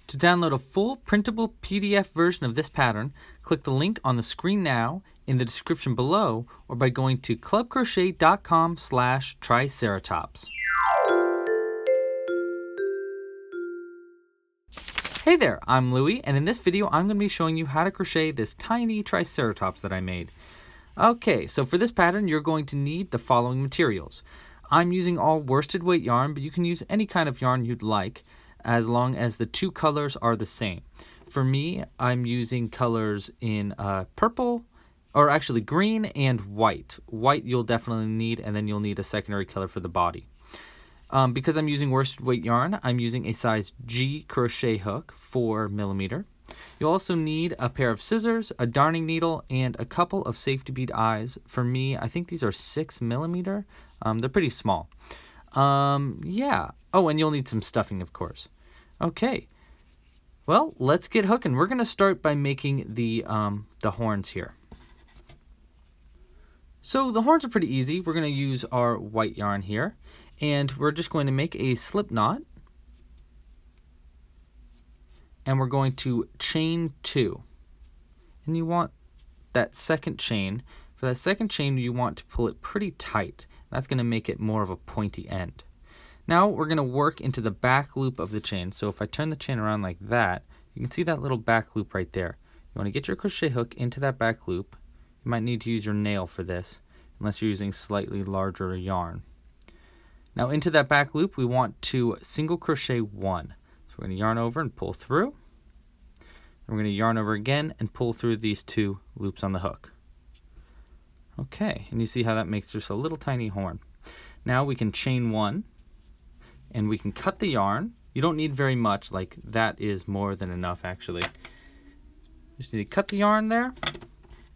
To download a full printable PDF version of this pattern, click the link on the screen now, in the description below, or by going to clubcrochet.com/triceratops. Hey there, I'm Louie, and in this video I'm going to be showing you how to crochet this tiny Triceratops that I made. Okay, so for this pattern you're going to need the following materials. I'm using all worsted weight yarn, but you can use any kind of yarn you'd like, as long as the two colors are the same. For me, I'm using colors in purple, or actually green and white. White you'll definitely need, and then you'll need a secondary color for the body. Because I'm using worsted weight yarn, I'm using a size G crochet hook, 4mm. You'll also need a pair of scissors, a darning needle, and a couple of safety bead eyes. For me, I think these are 6mm. They're pretty small. Yeah. Oh, and you'll need some stuffing, of course. Okay. Well, let's get hooking. We're going to start by making the horns here. So the horns are pretty easy. We're going to use our white yarn here, and we're just going to make a slip knot, and we're going to chain 2. And you want that second chain. For that second chain, you want to pull it pretty tight. That's going to make it more of a pointy end. Now we're going to work into the back loop of the chain. So if I turn the chain around like that, you can see that little back loop right there. You want to get your crochet hook into that back loop. You might need to use your nail for this, unless you're using slightly larger yarn. Now into that back loop, we want to single crochet 1. So we're going to yarn over and pull through. And we're going to yarn over again and pull through these 2 loops on the hook. Okay, and you see how that makes just a little tiny horn. Now we can chain 1, and we can cut the yarn. You don't need very much, like that is more than enough actually. Just need to cut the yarn there,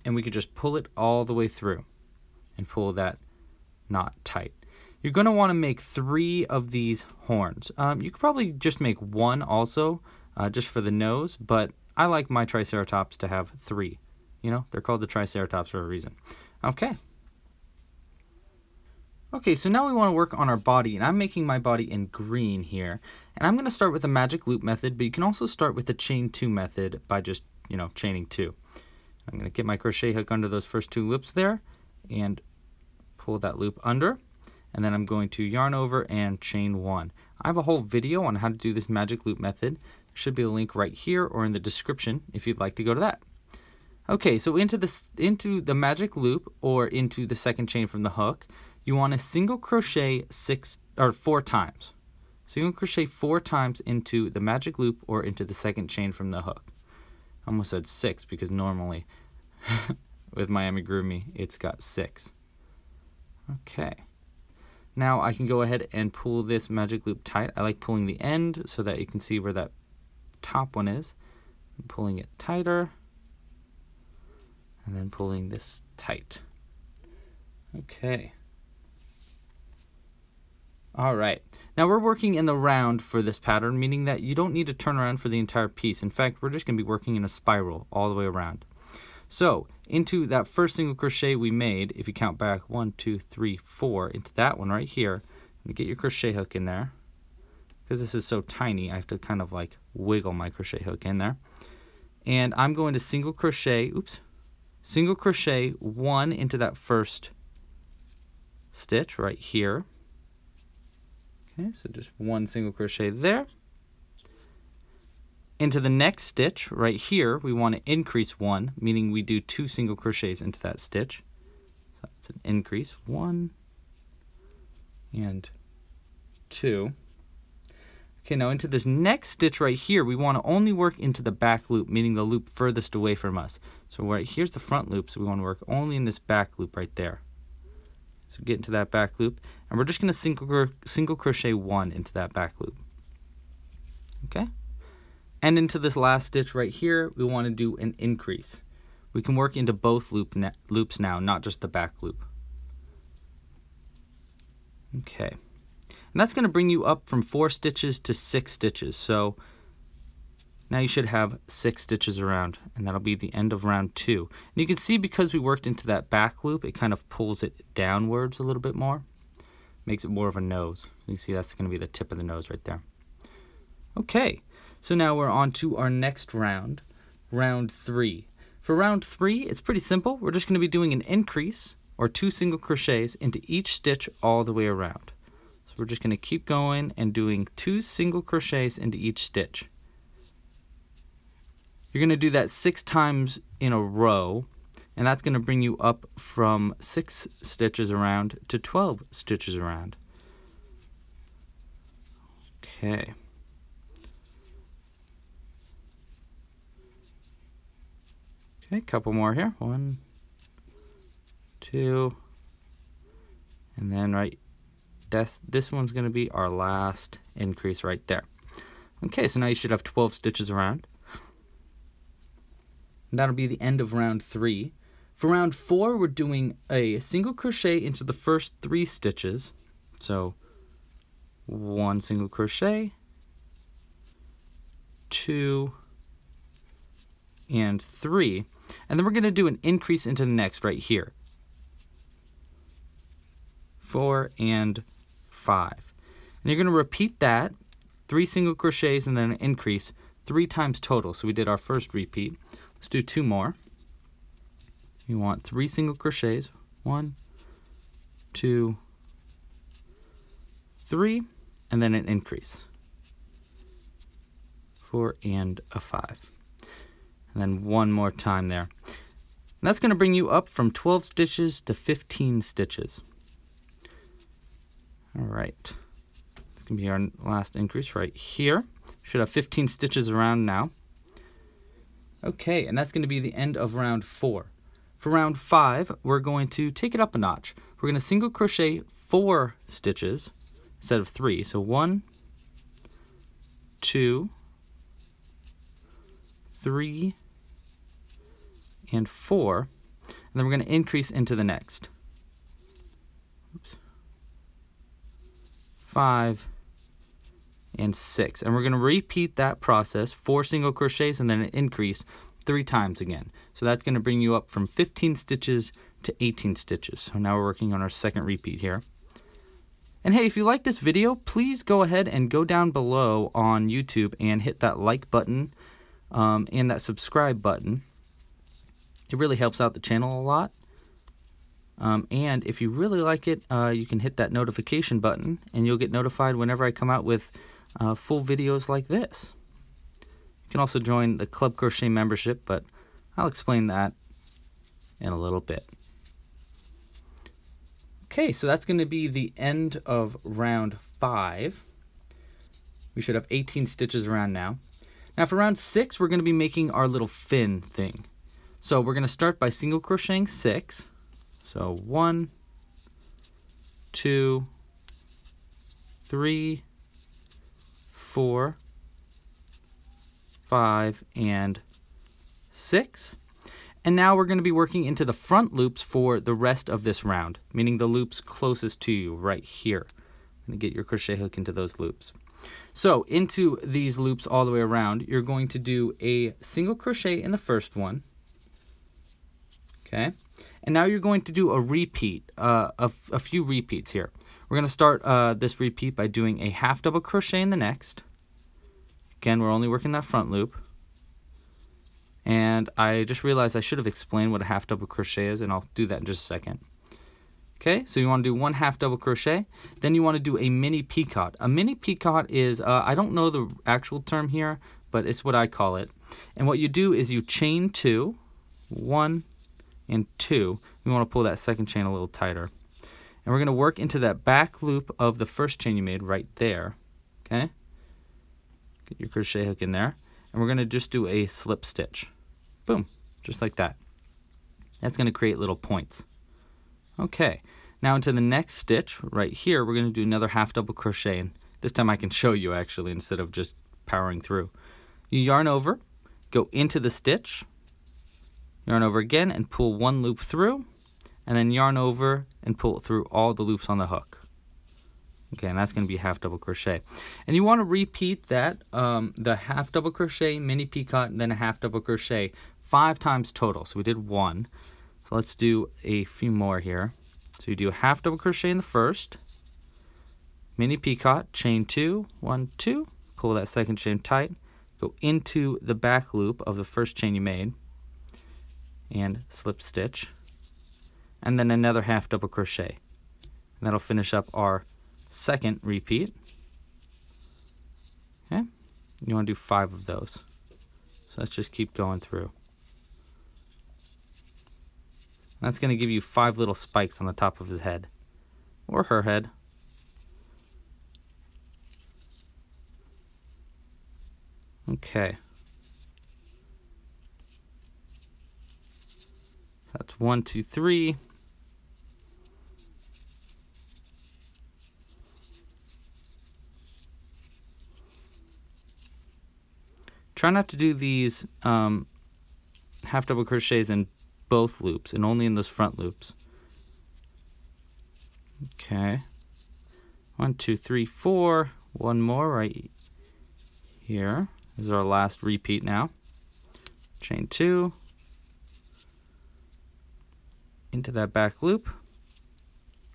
and we could just pull it all the way through and pull that knot tight. You're going to want to make 3 of these horns. You could probably just make 1 also, just for the nose, but I like my Triceratops to have 3. You know, they're called the Triceratops for a reason. Okay. Okay, so now we want to work on our body, and I'm making my body in green here. And I'm going to start with the magic loop method, but you can also start with the chain 2 method by just, chaining 2. I'm going to get my crochet hook under those first 2 loops there and pull that loop under. And then I'm going to yarn over and chain 1. I have a whole video on how to do this magic loop method. There should be a link right here or in the description if you'd like to go to that. Okay, so into the magic loop or into the second chain from the hook, you want to single crochet 4 times. Single crochet 4 times into the magic loop or into the second chain from the hook. I almost said 6 because normally with my Amigurumi it's got 6. Okay. Now I can go ahead and pull this magic loop tight. I like pulling the end so that you can see where that top one is. I'm pulling it tighter. And then pulling this tight. Okay. Alright. Now we're working in the round for this pattern, meaning that you don't need to turn around for the entire piece. In fact, we're just going to be working in a spiral all the way around. So, into that first single crochet we made, if you count back 1, 2, 3, 4, into that one right here, you get your crochet hook in there. Because this is so tiny, I have to kind of like wiggle my crochet hook in there. And I'm going to single crochet 1 into that first stitch right here. Okay, so just 1 single crochet there. Into the next stitch right here, we want to increase 1, meaning we do 2 single crochets into that stitch. So that's an increase, 1 and 2. Okay, now into this next stitch right here, we want to only work into the back loop, meaning the loop furthest away from us. So right here's the front loop, so we want to work only in this back loop right there. So get into that back loop, and we're just going to single crochet 1 into that back loop. Okay? And into this last stitch right here, we want to do an increase. We can work into both loops now, not just the back loop. Okay. And that's going to bring you up from 4 stitches to 6 stitches. So now you should have 6 stitches around, and that'll be the end of round 2. And you can see because we worked into that back loop, it kind of pulls it downwards a little bit more. Makes it more of a nose. You can see that's going to be the tip of the nose right there. Okay, So now we're on to our next round, round 3. For round 3, it's pretty simple. We're just going to be doing an increase or 2 single crochets into each stitch all the way around. So we're just going to keep going and doing 2 single crochets into each stitch. You're going to do that 6 times in a row, and that's going to bring you up from 6 stitches around to 12 stitches around. Okay. Okay, a couple more here. 1, 2, and then this one's going to be our last increase right there. Okay, so now you should have 12 stitches around. And that'll be the end of round 3. For round 4, we're doing a single crochet into the first 3 stitches. So 1 single crochet, 2, and 3. And then we're going to do an increase into the next right here. 4 and 5. And you're going to repeat that, 3 single crochets and then an increase 3 times total. So we did our first repeat. Let's do 2 more. You want 3 single crochets. 1, 2, 3, and then an increase. 4 and a 5. And then 1 more time there. And that's going to bring you up from 12 stitches to 15 stitches. All right. It's going to be our last increase right here. Should have 15 stitches around now. Okay, and that's going to be the end of round 4. For round 5, we're going to take it up a notch. We're going to single crochet 4 stitches instead of 3. So 1, 2, 3, and 4, and then we're going to increase into the next. 5 and 6, and we're going to repeat that process, 4 single crochets and then an increase 3 times again. So that's going to bring you up from 15 stitches to 18 stitches. So now we're working on our second repeat here. And hey, if you like this video, please go ahead and go down below on YouTube and hit that like button and that subscribe button. It really helps out the channel a lot. And if you really like it, you can hit that notification button and you'll get notified whenever I come out with full videos like this. You can also join the Club Crochet membership, but I'll explain that in a little bit. Okay, so that's going to be the end of round 5. We should have 18 stitches around now. Now for round 6, we're going to be making our little fin thing. So we're going to start by single crocheting 6. So 1, 2, 3, 4, 5, and 6. And now we're going to be working into the front loops for the rest of this round, meaning the loops closest to you right here. I'm going to get your crochet hook into those loops. So into these loops all the way around, you're going to do a single crochet in the first one. Okay, and now you're going to do a repeat, a few repeats here. We're going to start this repeat by doing a half double crochet in the next. Again, we're only working that front loop. And I just realized I should have explained what a half double crochet is, and I'll do that in just a second. Okay, so you want to do 1 half double crochet. Then you want to do a mini picot. A mini picot is, I don't know the actual term here, but it's what I call it. And what you do is you chain 2, 1, and 2. We want to pull that second chain a little tighter. And we're going to work into that back loop of the first chain you made right there. Okay? Get your crochet hook in there. And we're going to just do a slip stitch. Boom. Just like that. That's going to create little points. Okay. Now into the next stitch right here, we're going to do another half double crochet. And this time I can show you actually instead of just powering through. You yarn over, go into the stitch, yarn over again and pull 1 loop through, and then yarn over and pull it through all the loops on the hook. Okay, and that's going to be half double crochet. And you want to repeat that, the half double crochet, mini picot, and then a half double crochet 5 times total. So we did 1. So let's do a few more here. So you do a half double crochet in the first, mini picot, chain 2, 1, 2, pull that second chain tight, go into the back loop of the first chain you made and slip stitch, and then another half double crochet. And that'll finish up our second repeat. Okay, you want to do 5 of those. So let's just keep going through. That's going to give you 5 little spikes on the top of his head, or her head. Okay. That's 1, 2, 3. Try not to do these half double crochets in both loops and only in those front loops. Okay. 1, 2, 3, 4. One more right here. This is our last repeat now. Chain 2 into that back loop,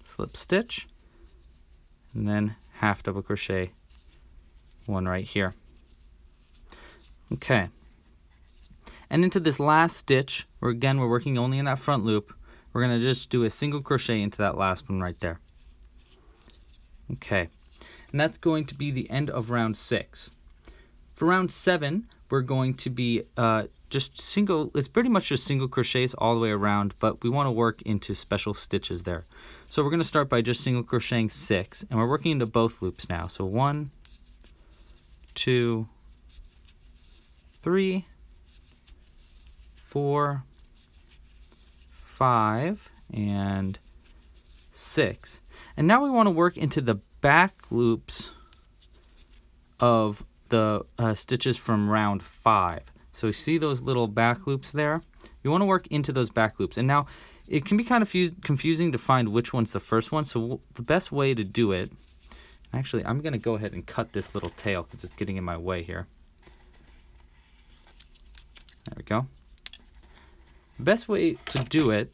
slip stitch, and then half double crochet 1 right here. Okay, and into this last stitch, where again we're working only in that front loop, we're going to just do a single crochet into that last one right there. Okay, and that's going to be the end of round 6. For round 7, we're going to be just single, it's pretty much just single crochets all the way around, but we want to work into special stitches there. So we're going to start by just single crocheting 6, and we're working into both loops now. So 1, 2, 3, 4, 5, and 6. And now we want to work into the back loops of the stitches from round 5. So you see those little back loops there? You want to work into those back loops. And now it can be kind of confusing to find which one's the first one. So the best way to do it, actually I'm going to go ahead and cut this little tail because it's getting in my way here. There we go. The best way to do it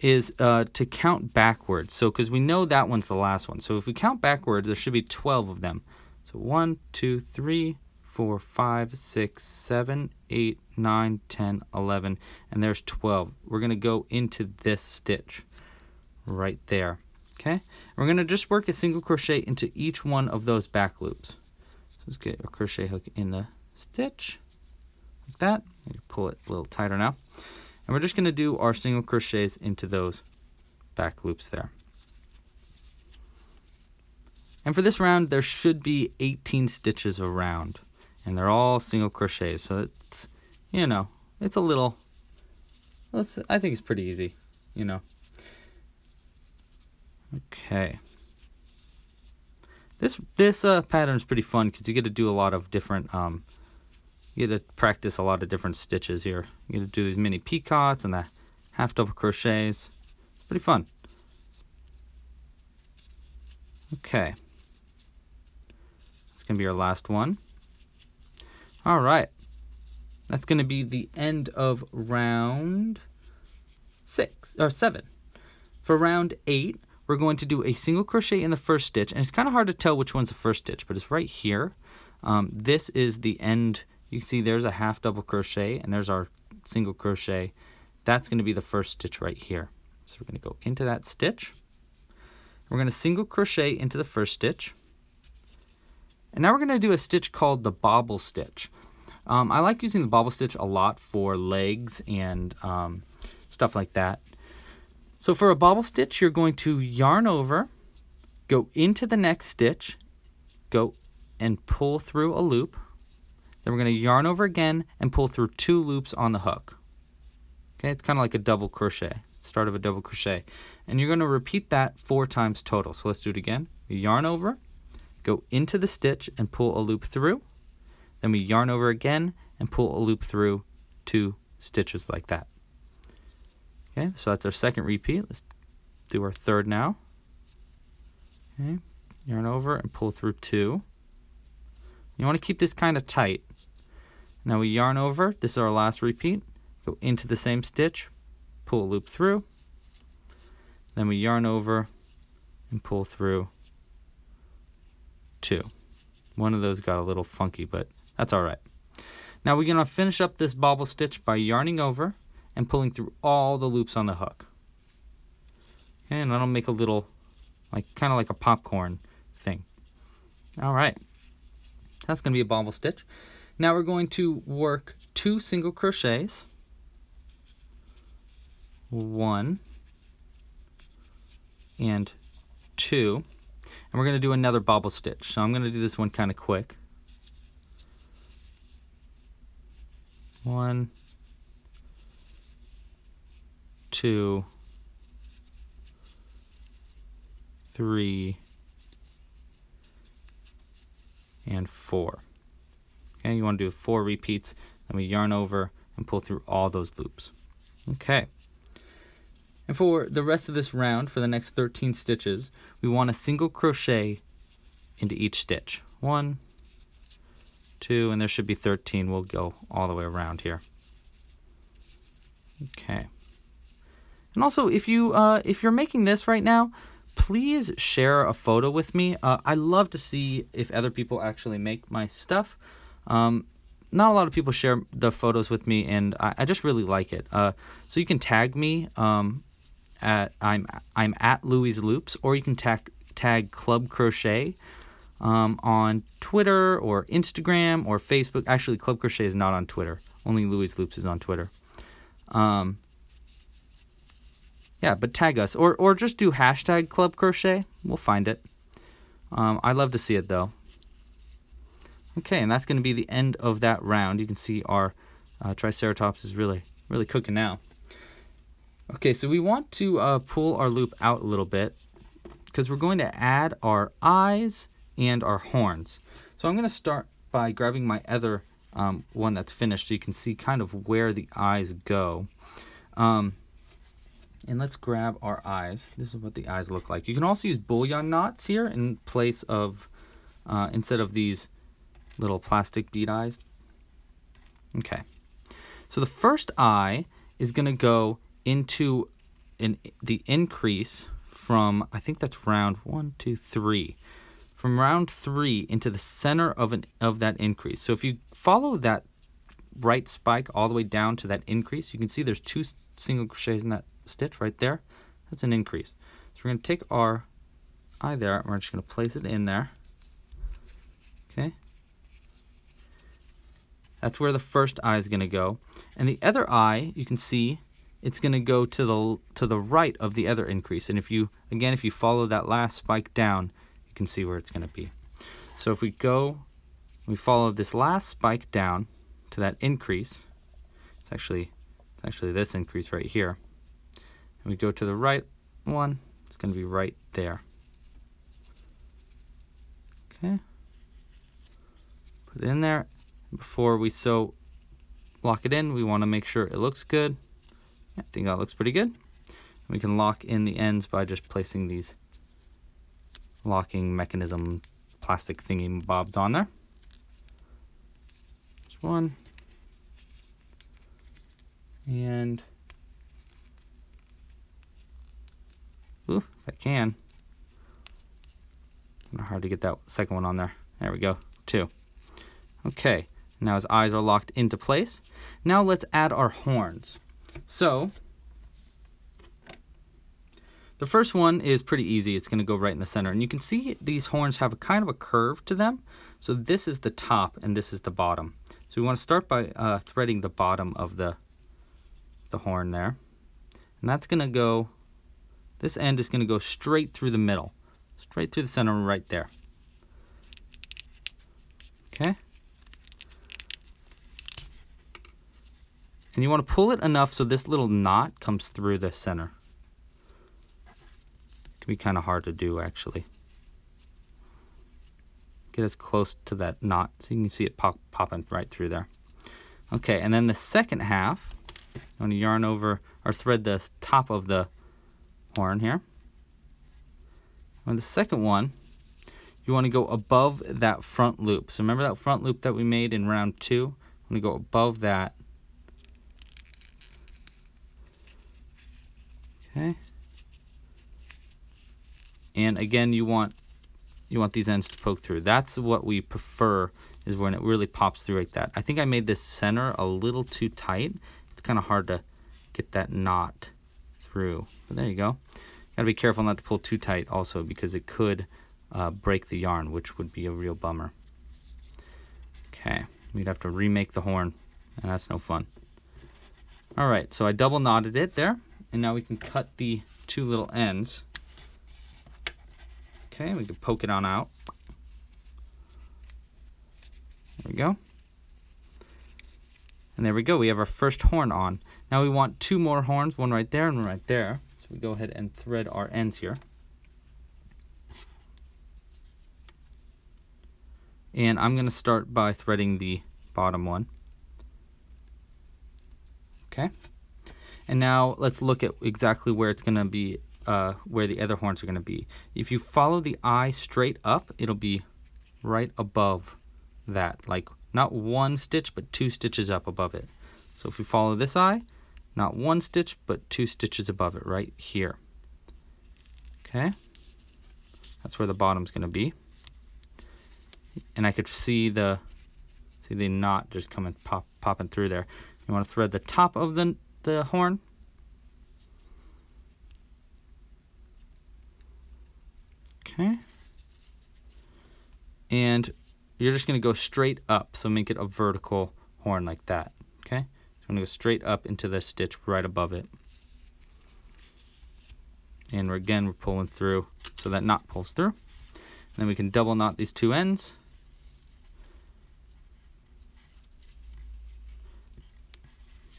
is to count backwards. So because we know that one's the last one. So if we count backwards, there should be 12 of them. So 1, 2, 3, 4, 5, 6, 7, 8, 9, 10, 11, and there's 12. We're going to go into this stitch right there. Okay? We're going to just work a single crochet into each one of those back loops. So let's get a crochet hook in the stitch like that. Pull it a little tighter now. And we're just going to do our single crochets into those back loops there. And for this round, there should be 18 stitches around. And they're all single crochets. So it's, you know, it's a little, I think it's pretty easy, you know. Okay. This pattern is pretty fun because you get to do a lot of different, you get to practice a lot of different stitches here. You get to do these mini picots and the half double crochets. It's pretty fun. Okay. That's going to be our last one. All right. That's going to be the end of round 7. For round 8, we're going to do a single crochet in the first stitch, and it's kind of hard to tell which one's the first stitch, but it's right here. This is the end. You can see there's a half double crochet, and there's our single crochet. That's going to be the first stitch right here. So we're going to go into that stitch. We're going to single crochet into the first stitch. And now we're going to do a stitch called the Bobble Stitch. I like using the Bobble Stitch a lot for legs and stuff like that. So for a Bobble Stitch, you're going to yarn over, go into the next stitch, go and pull through a loop. Then we're going to yarn over again and pull through 2 loops on the hook. Okay, it's kind of like a double crochet, start of a double crochet. And you're going to repeat that 4 times total. So let's do it again. You yarn over, go into the stitch and pull a loop through. Then we yarn over again and pull a loop through 2 stitches like that. Okay, so that's our second repeat. Let's do our third now. Okay, yarn over and pull through 2. You want to keep this kind of tight. Now we yarn over, this is our last repeat, go into the same stitch, pull a loop through, then we yarn over and pull through 2. One of those got a little funky, but That's all right. Now we're going to finish up this bobble stitch by yarning over and pulling through all the loops on the hook. Okay, and that'll make a little, kind of like a popcorn thing. All right. That's going to be a bobble stitch. Now we're going to work 2 single crochets. 1 and 2. And we're going to do another bobble stitch. So I'm going to do this one kind of quick. 1, 2, 3, and 4. Okay, you want to do 4 repeats, then we yarn over and pull through all those loops. Okay. And for the rest of this round, for the next 13 stitches, we want a single crochet into each stitch. 1, 2, and there should be 13. We'll go all the way around here. Okay. And also, if you're making this right now, please share a photo with me. I love to see if other people actually make my stuff. Not a lot of people share the photos with me, and I just really like it. So you can tag me at I'm at Louie's Loops, or you can tag Club Crochet on Twitter or Instagram or Facebook. Actually, Club Crochet is not on Twitter. Only Louie's Loops is on Twitter. Yeah, but tag us, or just do hashtag Club Crochet. We'll find it. I love to see it though. Okay, and that's going to be the end of that round. You can see our Triceratops is really cooking now. Okay, so we want to pull our loop out a little bit because we're going to add our eyes and our horns. So I'm going to start by grabbing my other one that's finished so you can see kind of where the eyes go. And let's grab our eyes. This is what the eyes look like. You can also use bullion knots here in place of, instead of these little plastic bead eyes. Okay. So the first eye is going to go into the increase from, I think that's round 1, 2, 3. From round 3 into the center of that increase. So if you follow that right spike all the way down to that increase, you can see there's 2 single crochets in that stitch right there. That's an increase. So we're going to take our eye there and we're just going to place it in there. Okay. That's where the first eye is going to go. And the other eye, you can see it's going to go to the right of the other increase. And if you follow that last spike down, you can see where it's going to be. So if we follow this last spike down to that increase, it's actually this increase right here. And we go to the right one, it's going to be right there. Okay. Put it in there. Before we lock it in, we want to make sure it looks good. I think that looks pretty good. We can lock in the ends by just placing these locking mechanism plastic thingy bobs on there. Just one. And ooh, if I can. Kind of hard to get that second one on there. There we go. 2. Okay. Now his eyes are locked into place. Now let's add our horns. So the first one is pretty easy. It's going to go right in the center. And you can see these horns have a kind of a curve to them. So this is the top and this is the bottom. So we want to start by threading the bottom of the horn there. And that's going to go, this end is going to go straight through the middle. Straight through the center right there. Okay. And you want to pull it enough so this little knot comes through the center. It can be kind of hard to do, actually. Get as close to that knot so you can see it popping right through there. Okay, and then the second half, I'm going to yarn over or thread the top of the horn here. On the second one, you want to go above that front loop. So remember that front loop that we made in round 2? I'm going to go above that. Okay. And again, you want these ends to poke through. That's what we prefer is when it really pops through like that. I think I made this center a little too tight. It's kind of hard to get that knot through. But there you go. Gotta be careful not to pull too tight also, because it could break the yarn, which would be a real bummer. Okay, we'd have to remake the horn, and that's no fun. All right, so I double knotted it there, and now we can cut the two little ends. Okay, we can poke it on out. There we go. And there we go, we have our first horn on. Now we want two more horns, one right there and one right there. So we go ahead and thread our ends here. And I'm going to start by threading the bottom one. Okay. And now let's look at exactly where it's going to be, where the other horns are going to be. If you follow the eye straight up, it'll be right above that. Like not one stitch, but 2 stitches up above it. So if we follow this eye, not 1 stitch, but 2 stitches above it right here. Okay. That's where the bottom's going to be. And I could see the knot just coming popping through there. You want to thread the top of the horn. Okay. And you're just going to go straight up, so make it a vertical horn like that. Okay. So I'm going to go straight up into the stitch right above it. And we're pulling through so that knot pulls through. And then we can double knot these two ends.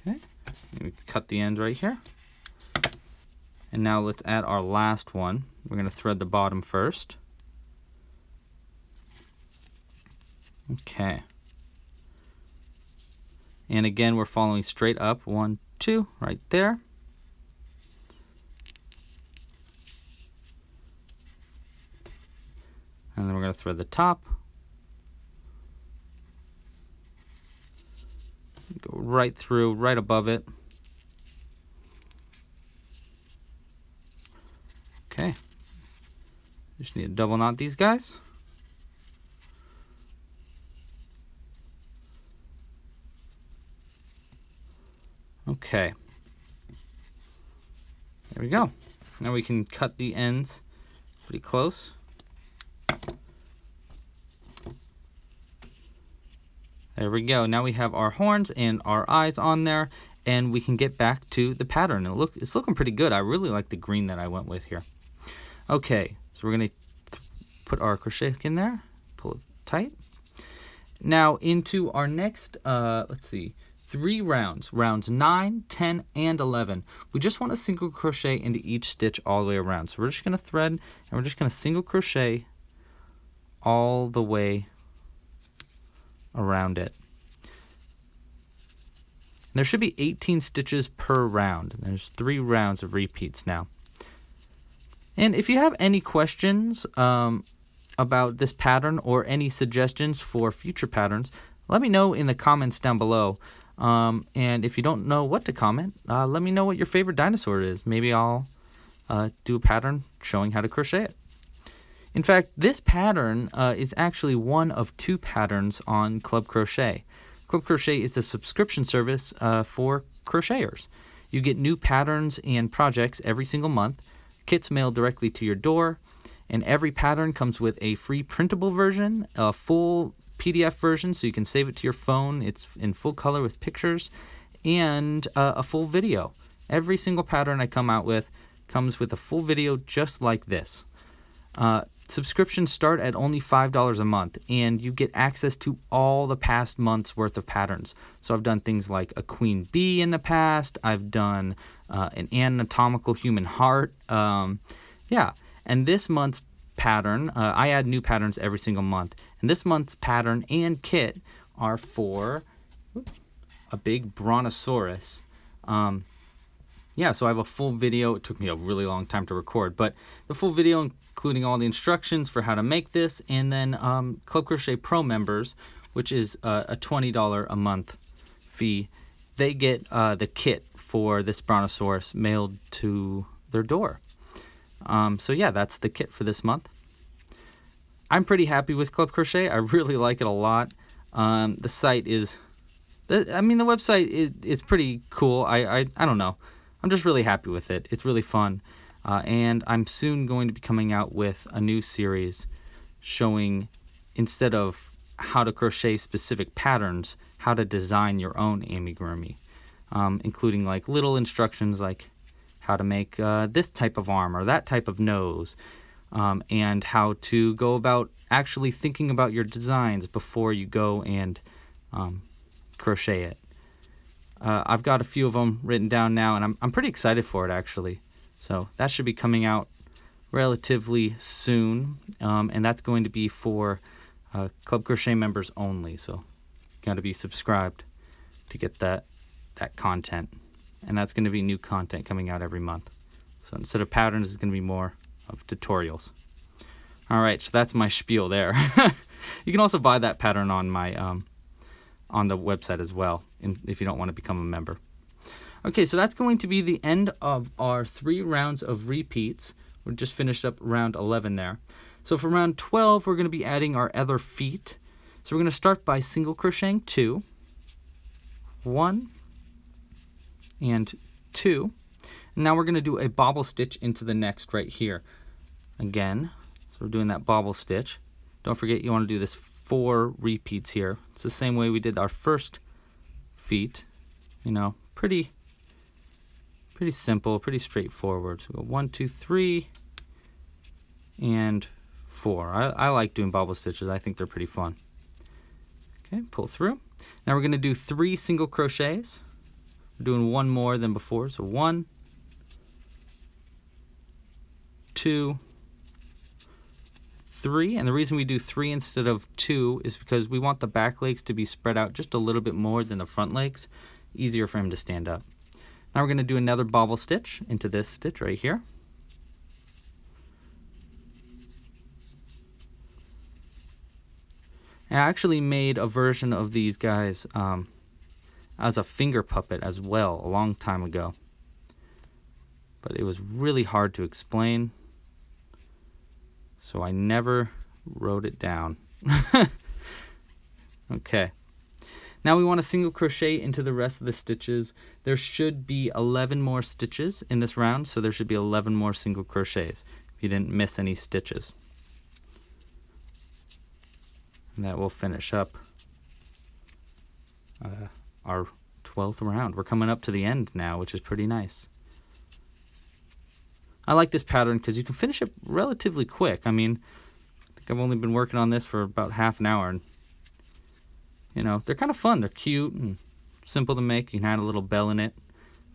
Okay, and we cut the end right here. And now let's add our last one. We're going to thread the bottom first. Okay. And again, we're following straight up. 1, 2, right there. And then we're going to thread the top. Go right through, right above it. Okay. Just need to double knot these guys. Okay. There we go. Now we can cut the ends pretty close. There we go. Now we have our horns and our eyes on there, and we can get back to the pattern. It's looking pretty good. I really like the green that I went with here. Okay, so we're going to put our crochet hook in there, pull it tight. Now into our next, let's see, 3 rounds, rounds 9, 10, and 11. We just want to single crochet into each stitch all the way around. So we're just going to thread, and we're just going to single crochet all the way around it. There should be 18 stitches per round. There's 3 rounds of repeats now. And if you have any questions about this pattern or any suggestions for future patterns, let me know in the comments down below. And if you don't know what to comment, let me know what your favorite dinosaur is. Maybe I'll do a pattern showing how to crochet it. In fact, this pattern is actually one of 2 patterns on Club Crochet. Club Crochet is the subscription service for crocheters. You get new patterns and projects every single month, kits mailed directly to your door, and every pattern comes with a free printable version, a full PDF version so you can save it to your phone. It's in full color with pictures, and a full video. Every single pattern I come out with comes with a full video just like this. Subscriptions start at only $5 a month, and you get access to all the past month's worth of patterns. So I've done things like a queen bee in the past. I've done an anatomical human heart. Yeah, and this month's pattern, I add new patterns every single month. And this month's pattern and kit are for a big brontosaurus. Yeah, so I have a full video. It took me a really long time to record, but the full video including all the instructions for how to make this, and then Club Crochet Pro members, which is a $20 a month fee, they get the kit for this brontosaurus mailed to their door. So yeah, that's the kit for this month. I'm pretty happy with Club Crochet. I really like it a lot. The site is, the website is pretty cool. I don't know. I'm just really happy with it. It's really fun. And I'm soon going to be coming out with a new series showing, instead of how to crochet specific patterns, how to design your own amigurumi, including like little instructions like how to make this type of arm or that type of nose, and how to go about actually thinking about your designs before you go and crochet it. I've got a few of them written down now, and I'm pretty excited for it actually. So that should be coming out relatively soon, and that's going to be for Club Crochet members only. So you got to be subscribed to get that content, and that's going to be new content coming out every month. So instead of patterns, it's going to be more of tutorials. All right, so that's my spiel there. You can also buy that pattern on my on the website as well, if you don't want to become a member. Okay, so that's going to be the end of our 3 rounds of repeats. We just finished up round 11 there. So for round 12, we're going to be adding our other feet. So we're going to start by single crocheting 2, 1, and 2. And now we're going to do a bobble stitch into the next right here. Again, so we're doing that bobble stitch. Don't forget you want to do this 4 repeats here. It's the same way we did our first feet. You know, pretty simple, pretty straightforward. So go 1, 2, 3, and 4. I like doing bobble stitches. I think they're pretty fun. Okay, pull through. Now we're going to do 3 single crochets. We're doing 1 more than before. So 1, 2, 3. And the reason we do 3 instead of 2 is because we want the back legs to be spread out just a little bit more than the front legs. Easier for him to stand up. Now we're going to do another bobble stitch into this stitch right here. I actually made a version of these guys as a finger puppet as well a long time ago. But it was really hard to explain, so I never wrote it down. Okay. Now we want to single crochet into the rest of the stitches. There should be 11 more stitches in this round, so there should be 11 more single crochets if you didn't miss any stitches. And that will finish up our 12th round. We're coming up to the end now, which is pretty nice. I like this pattern because you can finish it relatively quick. I mean, I think I've only been working on this for about half an hour, and you know, they're kind of fun. They're cute and simple to make. You can add a little bell in it,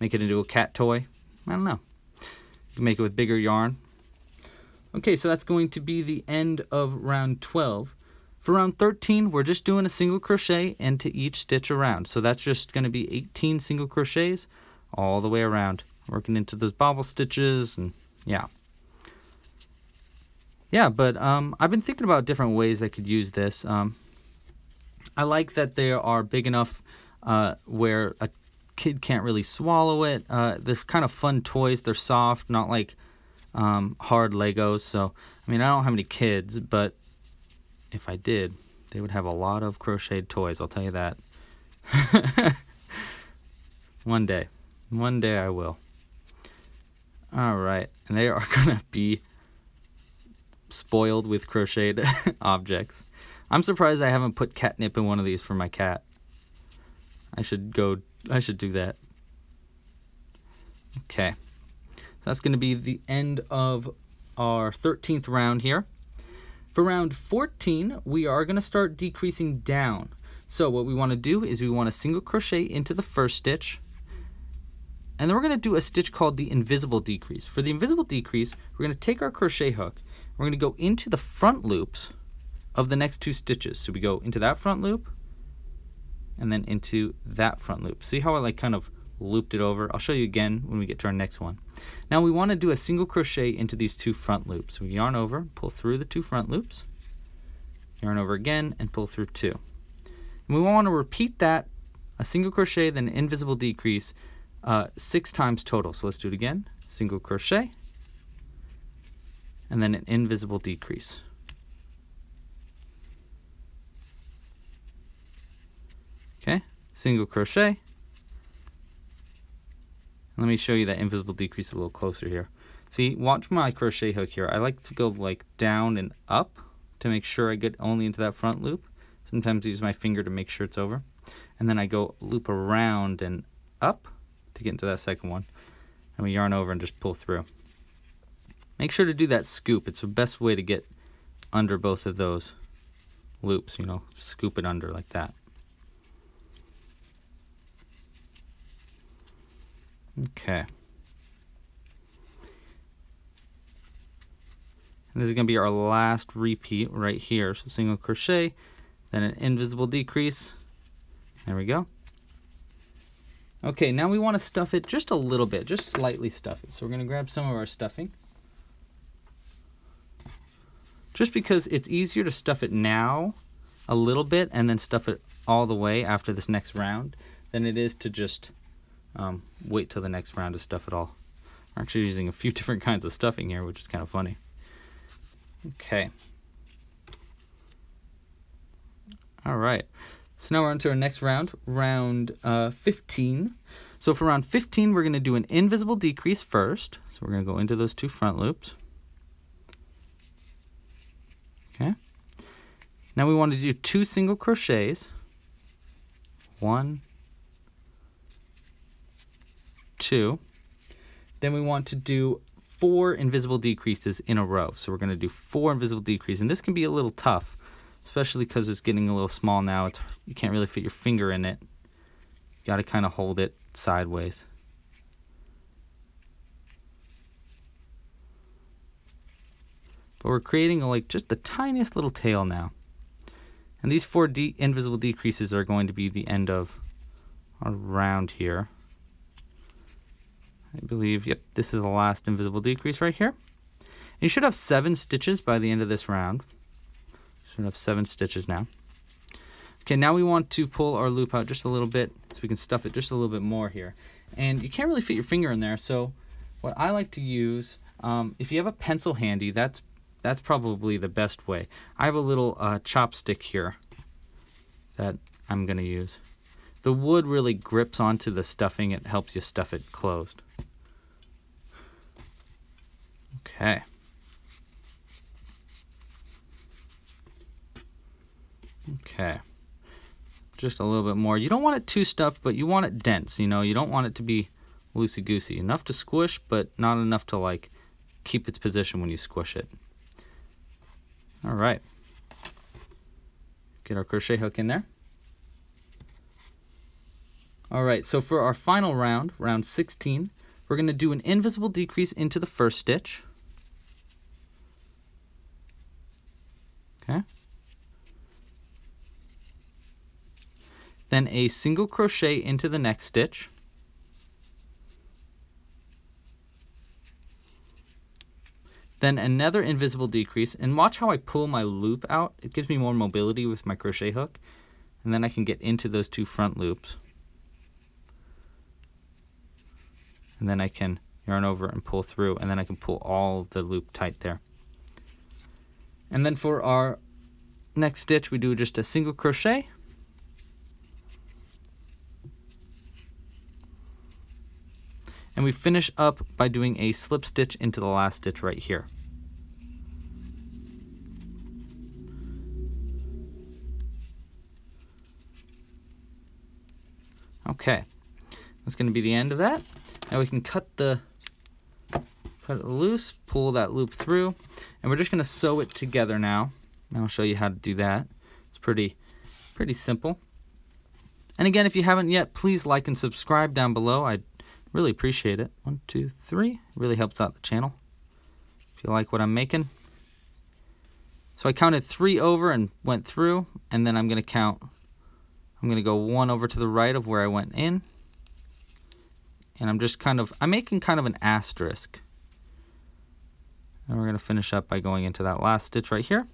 make it into a cat toy. I don't know. You can make it with bigger yarn. Okay, so that's going to be the end of round 12. For round 13, we're just doing a single crochet into each stitch around. So that's just going to be 18 single crochets all the way around, working into those bobble stitches, and yeah. Yeah, but I've been thinking about different ways I could use this. I like that they are big enough where a kid can't really swallow it. They're kind of fun toys. They're soft, not like hard Legos. So, I mean, I don't have any kids, but if I did, they would have a lot of crocheted toys, I'll tell you that. One day I will. All right, and they are gonna be spoiled with crocheted objects. I'm surprised I haven't put catnip in one of these for my cat. I should do that. Okay, so that's gonna be the end of our 13th round here. For round 14, we are going to start decreasing down. So what we want to do is we want to single crochet into the first stitch, and then we're going to do a stitch called the invisible decrease. For the invisible decrease, we're going to take our crochet hook, we're going to go into the front loops of the next 2 stitches. So we go into that front loop, and then into that front loop. See how I like kind of looped it over? I'll show you again when we get to our next one. Now we want to do a single crochet into these 2 front loops. So we yarn over, pull through the 2 front loops, yarn over again, and pull through 2. And we want to repeat that, a single crochet, then an invisible decrease, 6 times total. So let's do it again. Single crochet, and then an invisible decrease. Okay, single crochet. Let me show you that invisible decrease a little closer here. See, watch my crochet hook here. I like to go like down and up to make sure I get only into that front loop. Sometimes I use my finger to make sure it's over. And then I go loop around and up to get into that second one. And we yarn over and just pull through. Make sure to do that scoop. It's the best way to get under both of those loops, you know, scoop it under like that. Okay. And this is going to be our last repeat right here. So single crochet, then an invisible decrease. There we go. Okay, now we want to stuff it just a little bit, just slightly stuff it. So we're going to grab some of our stuffing. Just because it's easier to stuff it now a little bit and then stuff it all the way after this next round than it is to just wait till the next round to stuff it all. I'm actually using a few different kinds of stuffing here, which is kind of funny. Okay. All right. So now we're on to our next round, round 15. So for round 15, we're going to do an invisible decrease first. So we're going to go into those two front loops. Okay. Now we want to do 2 single crochets. 1, 2. Then we want to do 4 invisible decreases in a row. So we're going to do 4 invisible decreases. And this can be a little tough, especially because it's getting a little small now. You can't really fit your finger in it. You got to kind of hold it sideways. But we're creating like just the tiniest little tail now. And these 4 invisible decreases are going to be the end of our round here. I believe, yep, this is the last invisible decrease right here. And you should have 7 stitches by the end of this round. Should have 7 stitches now. Okay, now we want to pull our loop out just a little bit so we can stuff it just a little bit more here. And you can't really fit your finger in there, so what I like to use, if you have a pencil handy, that's probably the best way. I have a little chopstick here that I'm going to use. The wood really grips onto the stuffing. It helps you stuff it closed. Okay. Okay. Just a little bit more. You don't want it too stuffed, but you want it dense, you know. You don't want it to be loosey-goosey. Enough to squish, but not enough to, like, keep its position when you squish it. All right. Get our crochet hook in there. All right, so for our final round, round 16, we're going to do an invisible decrease into the first stitch. Okay. Then a single crochet into the next stitch. Then another invisible decrease, and watch how I pull my loop out. It gives me more mobility with my crochet hook, and then I can get into those 2 front loops. And then I can yarn over and pull through, and then I can pull all of the loop tight there. And then for our next stitch, we do just a single crochet. And we finish up by doing a slip stitch into the last stitch right here. Okay, that's going to be the end of that. Now we can cut it loose, pull that loop through, and we're just going to sew it together now. And I'll show you how to do that. It's pretty simple. And again, if you haven't yet, please like and subscribe down below. I'd really appreciate it. 1, 2, 3. It really helps out the channel if you like what I'm making. So I counted 3 over and went through, and then I'm going to go 1 over to the right of where I went in. And I'm making kind of an asterisk. And we're going to finish up by going into that last stitch right here.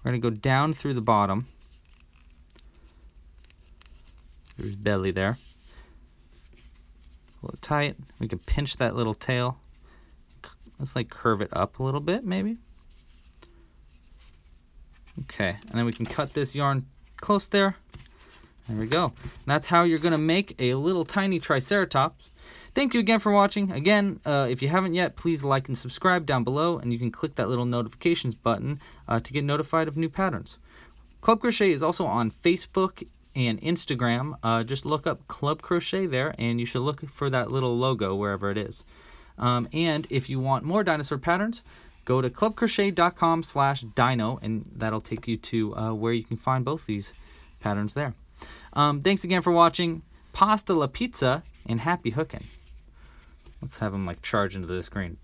We're going to go down through the bottom. There's belly there. Pull it tight. We can pinch that little tail. Let's like curve it up a little bit maybe. Okay, and then we can cut this yarn close there. There we go. And that's how you're going to make a little tiny Triceratops. Thank you again for watching. Again, if you haven't yet, please like and subscribe down below, and you can click that little notifications button to get notified of new patterns. Club Crochet is also on Facebook and Instagram. Just look up Club Crochet there, and you should look for that little logo wherever it is. And if you want more dinosaur patterns, go to clubcrochet.com/dino, and that'll take you to where you can find both these patterns there. Thanks again for watching. Pasta la pizza, and happy hooking. Let's have them like charge into the screen.